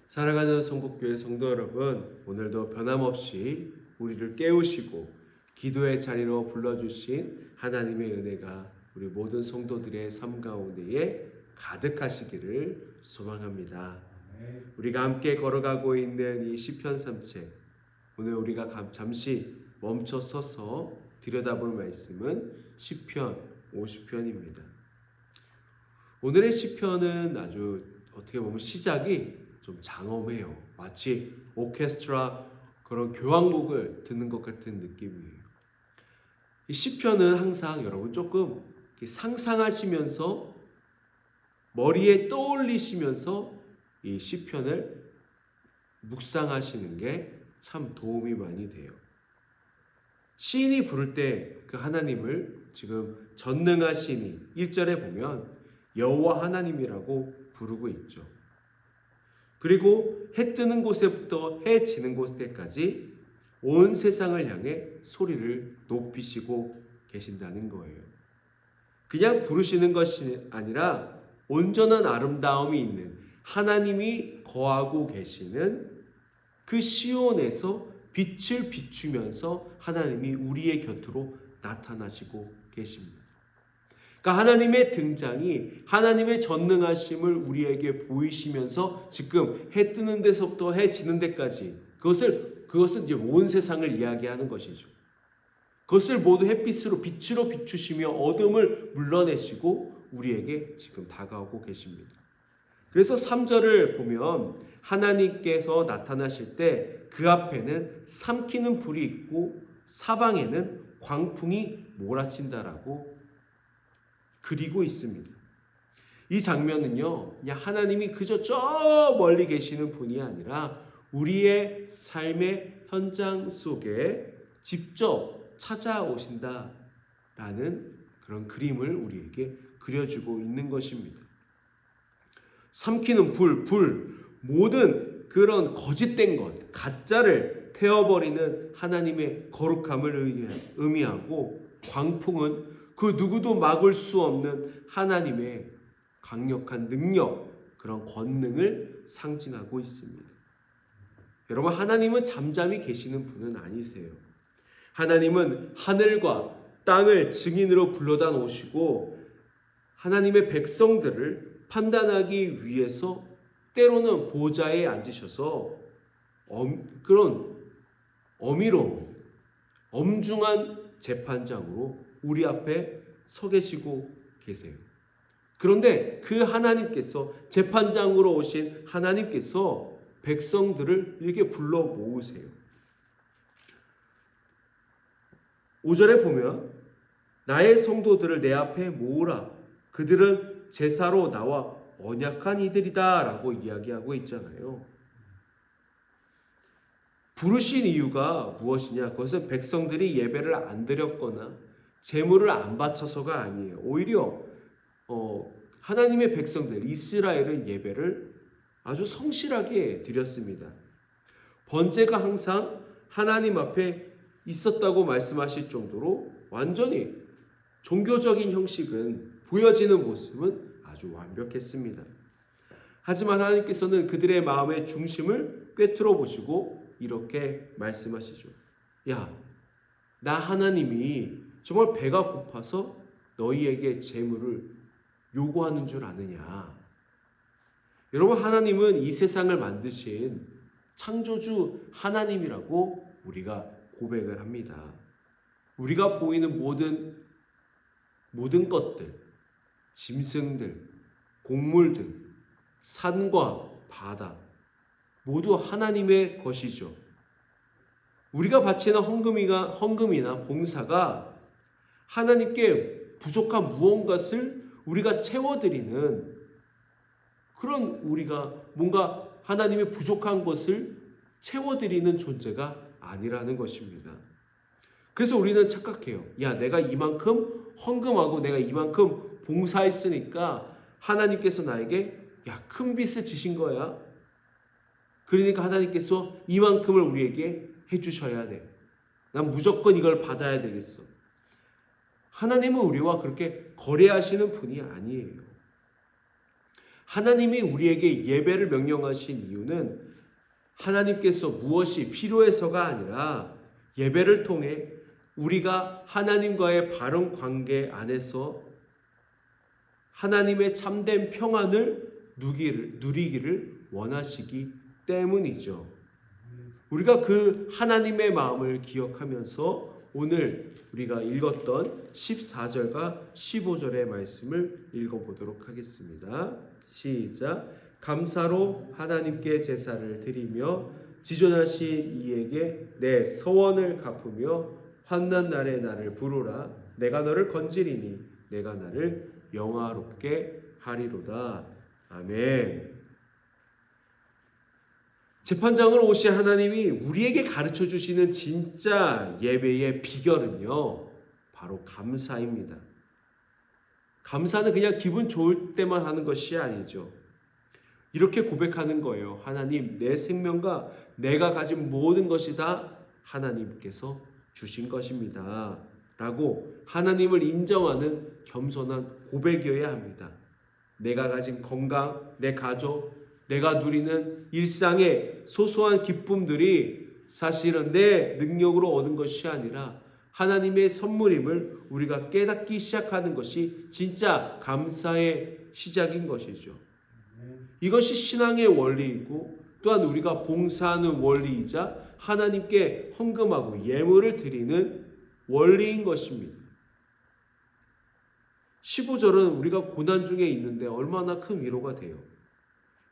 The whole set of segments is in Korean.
사랑하는 성북교회 성도 여러분, 오늘도 변함없이 우리를 깨우시고 기도의 자리로 불러주신 하나님의 은혜가 우리 모든 성도들의 삶 가운데에 가득하시기를 소망합니다. 우리가 함께 걸어가고 있는 이 시편 3책, 오늘 우리가 잠시 멈춰 서서 들여다볼 말씀은 시편 50편입니다. 오늘의 시편은 아주 어떻게 보면 시작이 좀 장엄해요. 마치 오케스트라 그런 교향곡을 듣는 것 같은 느낌이에요. 이 시편은 항상 여러분 조금 상상하시면서 머리에 떠올리시면서 이 시편을 묵상하시는 게 참 도움이 많이 돼요. 시인이 부를 때 그 하나님을 지금 전능하시니 1절에 보면 여호와 하나님이라고 부르고 있죠. 그리고 해 뜨는 곳에부터 해 지는 곳에까지 온 세상을 향해 소리를 높이시고 계신다는 거예요. 그냥 부르시는 것이 아니라 온전한 아름다움이 있는 하나님이 거하고 계시는 그 시온에서 빛을 비추면서 하나님이 우리의 곁으로 나타나시고 계십니다. 그러니까 하나님의 등장이 하나님의 전능하심을 우리에게 보이시면서 지금 해 뜨는 데서부터 해 지는 데까지 그것은 이제 온 세상을 이야기하는 것이죠. 그것을 모두 햇빛으로 빛으로 비추시며 어둠을 물러내시고 우리에게 지금 다가오고 계십니다. 그래서 3절을 보면 하나님께서 나타나실 때 그 앞에는 삼키는 불이 있고 사방에는 광풍이 몰아친다라고 그리고 있습니다. 이 장면은요, 그냥 하나님이 그저 저 멀리 계시는 분이 아니라 우리의 삶의 현장 속에 직접 찾아오신다라는 그런 그림을 우리에게 그려주고 있는 것입니다. 삼키는 불, 모든 그런 거짓된 것, 가짜를 태워버리는 하나님의 거룩함을 의미하고, 광풍은 그 누구도 막을 수 없는 하나님의 강력한 능력, 그런 권능을 상징하고 있습니다. 여러분, 하나님은 잠잠히 계시는 분은 아니세요. 하나님은 하늘과 땅을 증인으로 불러다 놓으시고 하나님의 백성들을 판단하기 위해서 때로는 보좌에 앉으셔서 그런 어미로운 엄중한 재판장으로 우리 앞에 서 계시고 계세요. 그런데 그 하나님께서, 재판장으로 오신 하나님께서 백성들을 이렇게 불러 모으세요. 5절에 보면 나의 성도들을 내 앞에 모으라. 그들은 제사로 나와 언약한 이들이다 라고 이야기하고 있잖아요. 부르신 이유가 무엇이냐? 그것은 백성들이 예배를 안 드렸거나 제물을 안 바쳐서가 아니에요. 오히려 하나님의 백성들 이스라엘은 예배를 아주 성실하게 드렸습니다. 번제가 항상 하나님 앞에 있었다고 말씀하실 정도로 완전히 종교적인 형식은, 보여지는 모습은 아주 완벽했습니다. 하지만 하나님께서는 그들의 마음의 중심을 꿰뚫어 보시고 이렇게 말씀하시죠. 야, 나 하나님이 정말 배가 고파서 너희에게 재물을 요구하는 줄 아느냐. 여러분, 하나님은 이 세상을 만드신 창조주 하나님이라고 우리가 고백을 합니다. 우리가 보이는 모든 것들, 짐승들, 곡물들, 산과 바다 모두 하나님의 것이죠. 우리가 바치는 헌금이나 봉사가 하나님께 부족한 무언가를 우리가 채워드리는, 그런 우리가 뭔가 하나님의 부족한 것을 채워드리는 존재가 아니라는 것입니다. 그래서 우리는 착각해요. 야, 내가 이만큼 헌금하고 내가 이만큼 봉사했으니까 하나님께서 나에게 큰 빚을 지신 거야. 그러니까 하나님께서 이만큼을 우리에게 해주셔야 돼. 난 무조건 이걸 받아야 되겠어. 하나님은 우리와 그렇게 거래하시는 분이 아니에요. 하나님이 우리에게 예배를 명령하신 이유는 하나님께서 무엇이 필요해서가 아니라 예배를 통해 우리가 하나님과의 바른 관계 안에서 하나님의 참된 평안을 누리기를 원하시기 때문이죠. 우리가 그 하나님의 마음을 기억하면서 오늘 우리가 읽었던 14절과 15절의 말씀을 읽어보도록 하겠습니다. 시작. 감사로 하나님께 제사를 드리며 지존하신 이에게 내 서원을 갚으며 환난 날에 나를 부르라. 내가 너를 건지리니 내가 나를 영화롭게 하리로다. 아멘. 재판장으로 오신 하나님이 우리에게 가르쳐 주시는 진짜 예배의 비결은요, 바로 감사입니다. 감사는 그냥 기분 좋을 때만 하는 것이 아니죠. 이렇게 고백하는 거예요. 하나님, 내 생명과 내가 가진 모든 것이 다 하나님께서 주신 것입니다. 라고 하나님을 인정하는 겸손한 고백이어야 합니다. 내가 가진 건강, 내 가족, 내가 누리는 일상의 소소한 기쁨들이 사실은 내 능력으로 얻은 것이 아니라 하나님의 선물임을 우리가 깨닫기 시작하는 것이 진짜 감사의 시작인 것이죠. 이것이 신앙의 원리이고 또한 우리가 봉사하는 원리이자 하나님께 헌금하고 예물을 드리는 원리인 것입니다. 15절은 우리가 고난 중에 있는데 얼마나 큰 위로가 돼요.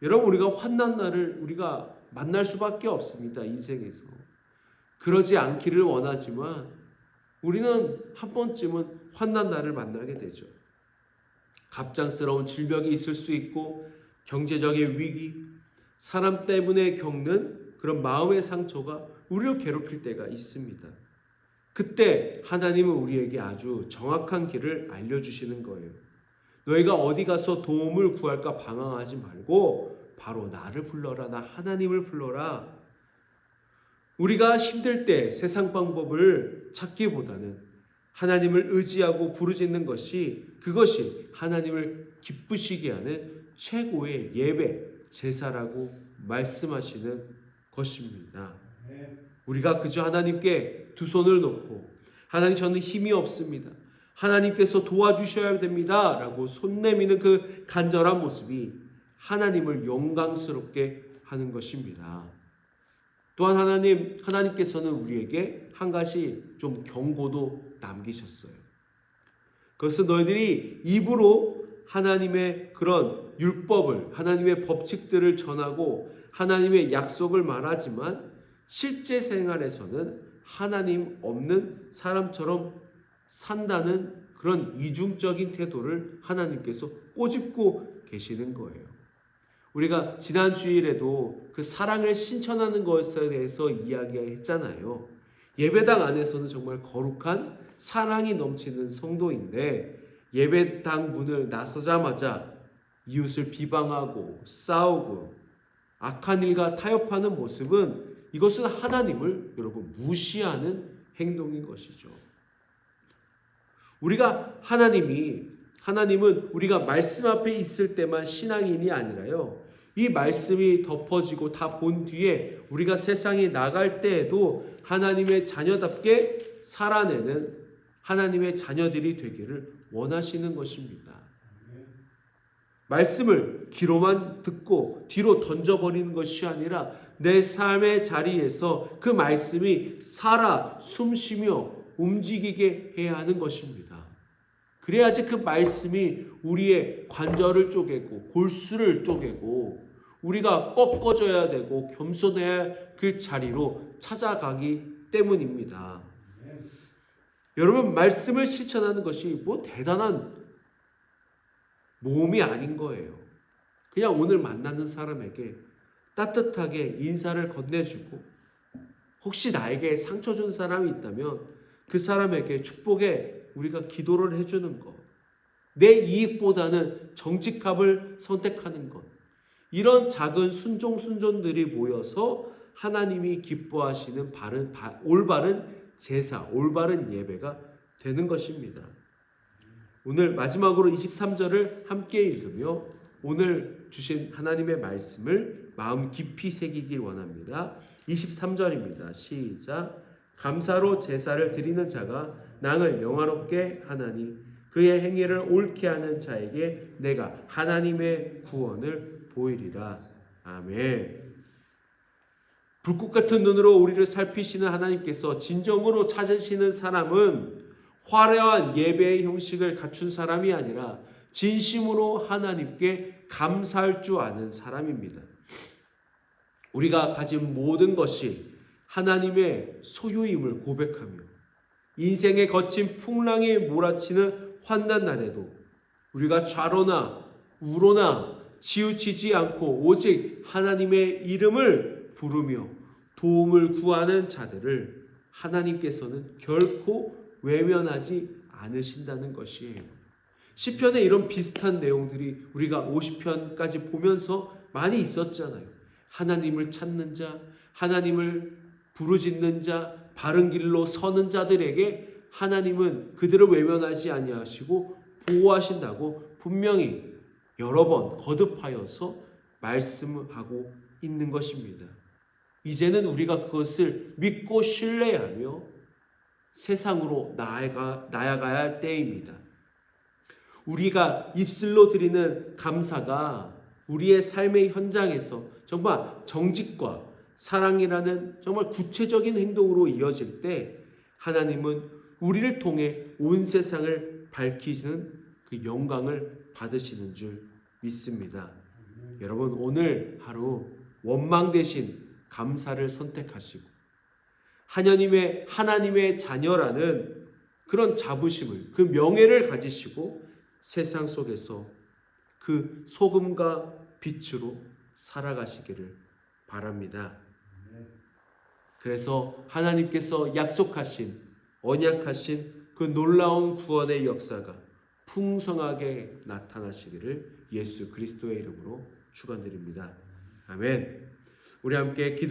여러분, 우리가 환난 날을 우리가 만날 수밖에 없습니다. 인생에서. 그러지 않기를 원하지만 우리는 한 번쯤은 환난 날을 만나게 되죠. 갑작스러운 질병이 있을 수 있고 경제적인 위기, 사람 때문에 겪는 그런 마음의 상처가 우리를 괴롭힐 때가 있습니다. 그때 하나님은 우리에게 아주 정확한 길을 알려주시는 거예요. 너희가 어디 가서 도움을 구할까 방황하지 말고 바로 나를 불러라. 나 하나님을 불러라. 우리가 힘들 때 세상 방법을 찾기보다는 하나님을 의지하고 부르짖는 그것이 하나님을 기쁘시게 하는 최고의 예배, 제사라고 말씀하시는 것입니다. 우리가 그저 하나님께 두 손을 놓고 하나님, 저는 힘이 없습니다. 하나님께서 도와주셔야 됩니다. 라고 손 내미는 그 간절한 모습이 하나님을 영광스럽게 하는 것입니다. 또한 하나님께서는 우리에게 한 가지 좀 경고도 남기셨어요. 그것은 너희들이 입으로 하나님의 그런 율법을, 하나님의 법칙들을 전하고 하나님의 약속을 말하지만 실제 생활에서는 하나님 없는 사람처럼 산다는 그런 이중적인 태도를 하나님께서 꼬집고 계시는 거예요. 우리가 지난 주일에도 그 사랑을 실천하는 것에 대해서 이야기했잖아요. 예배당 안에서는 정말 거룩한 사랑이 넘치는 성도인데 예배당 문을 나서자마자 이웃을 비방하고 싸우고 악한 일과 타협하는 모습은 이것은 하나님을 여러분 무시하는 행동인 것이죠. 하나님은 우리가 말씀 앞에 있을 때만 신앙인이 아니라요, 이 말씀이 덮어지고 다 본 뒤에 우리가 세상에 나갈 때에도 하나님의 자녀답게 살아내는 하나님의 자녀들이 되기를 원하시는 것입니다. 말씀을 귀로만 듣고 뒤로 던져버리는 것이 아니라 내 삶의 자리에서 그 말씀이 살아 숨쉬며 움직이게 해야 하는 것입니다. 그래야지 그 말씀이 우리의 관절을 쪼개고 골수를 쪼개고 우리가 꺾어져야 되고 겸손해야 할 그 자리로 찾아가기 때문입니다. 여러분, 말씀을 실천하는 것이 뭐 대단한 모험이 아닌 거예요. 그냥 오늘 만나는 사람에게 따뜻하게 인사를 건네주고 혹시 나에게 상처 준 사람이 있다면 그 사람에게 축복에 우리가 기도를 해주는 것, 내 이익보다는 정직함을 선택하는 것, 이런 작은 순종순전들이 모여서 하나님이 기뻐하시는 올바른 제사, 올바른 예배가 되는 것입니다. 오늘 마지막으로 23절을 함께 읽으며 오늘 주신 하나님의 말씀을 마음 깊이 새기길 원합니다. 23절입니다. 시작. 감사로 제사를 드리는 자가 낭을 영화롭게 하나니 그의 행위를 옳게 하는 자에게 내가 하나님의 구원을 보이리라. 아멘. 불꽃 같은 눈으로 우리를 살피시는 하나님께서 진정으로 찾으시는 사람은 화려한 예배의 형식을 갖춘 사람이 아니라 진심으로 하나님께 감사할 줄 아는 사람입니다. 우리가 가진 모든 것이 하나님의 소유임을 고백하며 인생의 거친 풍랑이 몰아치는 환난 날에도 우리가 좌로나 우로나 치우치지 않고 오직 하나님의 이름을 부르며 도움을 구하는 자들을 하나님께서는 결코 외면하지 않으신다는 것이에요. 시편에 이런 비슷한 내용들이 우리가 50편까지 보면서 많이 있었잖아요. 하나님을 찾는 자, 하나님을 부르짖는 자, 바른 길로 서는 자들에게 하나님은 그들을 외면하지 아니하시고 보호하신다고 분명히 여러 번 거듭하여서 말씀하고 있는 것입니다. 이제는 우리가 그것을 믿고 신뢰하며 세상으로 나아가야 할 때입니다. 우리가 입술로 드리는 감사가 우리의 삶의 현장에서 정말 정직과 사랑이라는 정말 구체적인 행동으로 이어질 때 하나님은 우리를 통해 온 세상을 밝히시는 그 영광을 받으시는 줄 믿습니다. 여러분, 오늘 하루 원망 대신 감사를 선택하시고 하나님의 자녀라는 그런 자부심을, 그 명예를 가지시고 세상 속에서 그 소금과 빛으로 살아가시기를 바랍니다. 그래서 하나님께서 약속하신, 언약하신 그 놀라운 구원의 역사가 풍성하게 나타나시기를 예수 그리스도의 이름으로 축원드립니다. 아멘. 우리 함께